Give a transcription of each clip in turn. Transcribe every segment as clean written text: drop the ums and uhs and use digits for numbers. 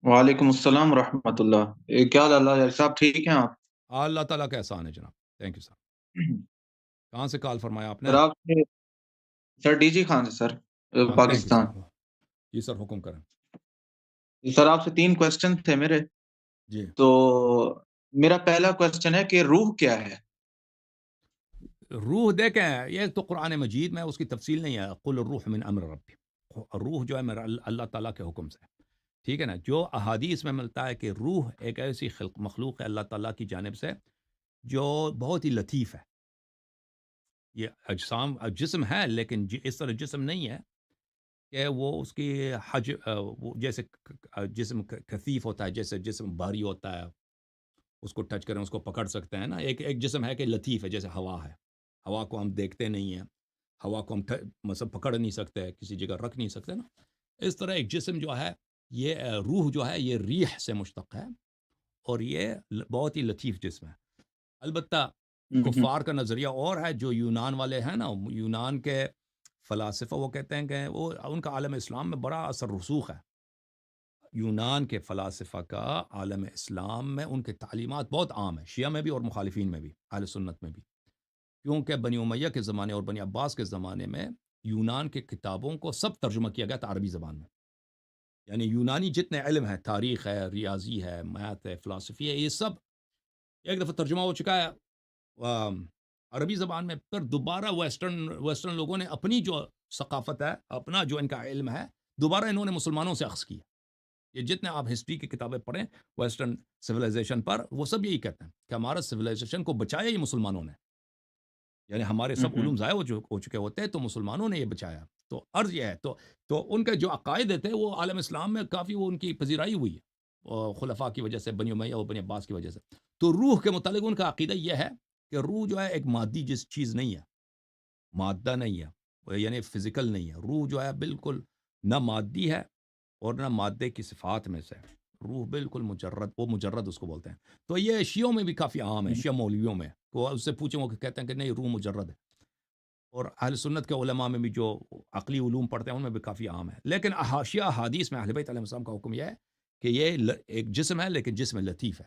وعلیکم السلام ورحمۃ اللہ۔ کیا حال ہے اللہ صاحب، ٹھیک ہیں آپ؟ اللہ تعالیٰ کا احسان ہے جناب، تھینک یو سر۔ کہاں سے کال فرمایا آپ نے؟ سر آپ سے سر ڈی جی خان سے سر، ہاں تھینک یو پاکستان۔ سر، جی سر حکم کریں۔ سر آپ سے 3 کوشچن تھے میرے۔ جی تو میرا پہلا کوشچن ہے کہ روح کیا ہے؟ روح دیکھیں، یہ تو قرآن مجید میں اس کی تفصیل نہیں ہے، قل الروح من امر ربی، روح جو ہے میرا اللہ تعالیٰ کے حکم سے، ٹھیک ہے نا۔ جو احادیث میں ملتا ہے کہ روح ایک ایسی مخلوق ہے اللہ تعالیٰ کی جانب سے جو بہت ہی لطیف ہے۔ یہ اجسام جسم ہے لیکن اس طرح جسم نہیں ہے کہ وہ اس کی وہ جیسے جسم کثیف ہوتا ہے، جیسے جسم بھاری ہوتا ہے، اس کو ٹچ کریں اس کو پکڑ سکتے ہیں نا۔ ایک جسم ہے کہ لطیف ہے، جیسے ہوا ہے، ہوا کو ہم دیکھتے نہیں ہیں، ہوا کو ہم مطلب پکڑ نہیں سکتے، کسی جگہ رکھ نہیں سکتے نا۔ اس طرح ایک جسم جو ہے، یہ روح جو ہے یہ ریح سے مشتق ہے، اور یہ بہت ہی لطیف جسم ہے۔ البتہ کفار کا نظریہ اور ہے، جو یونان والے ہیں نا، یونان کے فلاسفہ، وہ کہتے ہیں کہ وہ ان کا عالم اسلام میں بڑا اثر رسوخ ہے۔ یونان کے فلاسفہ کا عالم اسلام میں ان کے تعلیمات بہت عام ہیں، شیعہ میں بھی اور مخالفین میں بھی، اہل سنت میں بھی، کیونکہ بنی امیہ کے زمانے اور بنی عباس کے زمانے میں یونان کے کتابوں کو سب ترجمہ کیا گیا تھا عربی زبان میں۔ یعنی یونانی جتنے علم ہے، تاریخ ہے، ریاضی ہے، میتھ ہے، فلسفی ہے، یہ سب ایک دفعہ ترجمہ ہو چکا ہے عربی زبان میں۔ پھر دوبارہ ویسٹرن لوگوں نے اپنی جو ثقافت ہے، اپنا جو ان کا علم ہے، دوبارہ انہوں نے مسلمانوں سے اخذ کیا۔ یہ جتنے آپ ہسٹری کی کتابیں پڑھیں ویسٹرن سویلائزیشن پر، وہ سب یہی کہتے ہیں کہ ہمارا سویلائزیشن کو بچایا یہ مسلمانوں نے، یعنی ہمارے سب علوم ضائع ہو چکے ہوتے ہیں تو مسلمانوں نے یہ بچایا۔ تو عرض یہ ہے، تو ان کے جو عقائد تھے وہ عالم اسلام میں کافی وہ ان کی پذیرائی ہوئی ہے خلفاء کی وجہ سے، بنی امیہ اور بنی عباس کی وجہ سے۔ تو روح کے متعلق ان کا عقیدہ یہ ہے کہ روح جو ہے ایک مادی چیز نہیں ہے، مادہ نہیں ہے، یعنی فزیکل نہیں ہے۔ روح جو ہے بالکل نہ مادی ہے اور نہ مادے کی صفات میں سے، روح بالکل مجرد، وہ مجرد اس کو بولتے ہیں۔ تو یہ شیعوں میں بھی کافی عام ہے، شیعہ مولویوں میں، وہ اس سے پوچھیں وہ کہتے ہیں کہ نہیں، روح مجرد ہے۔ اور اہل سنت کے علماء میں بھی جو عقلی علوم پڑھتے ہیں ان میں بھی کافی عام ہے۔ لیکن شیعہ حدیث میں اہل بیت علیہ السلام کا حکم یہ ہے کہ یہ ایک جسم ہے لیکن جسم لطیف ہے۔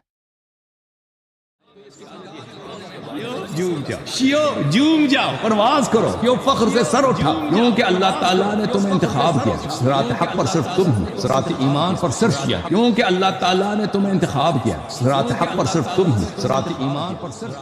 جوم جاؤ، پرواز کرو، کیوں فخر سے سر اٹھا، کیونکہ اللہ تعالیٰ نے تمہیں انتخاب کیا، صراط حق پر صرف تم ہو، صراط ایمان پر صرف کیا، کیونکہ اللہ تعالیٰ نے تمہیں انتخاب کیا، صراط حق پر صرف تم ہو، صراط ایمان پر صرف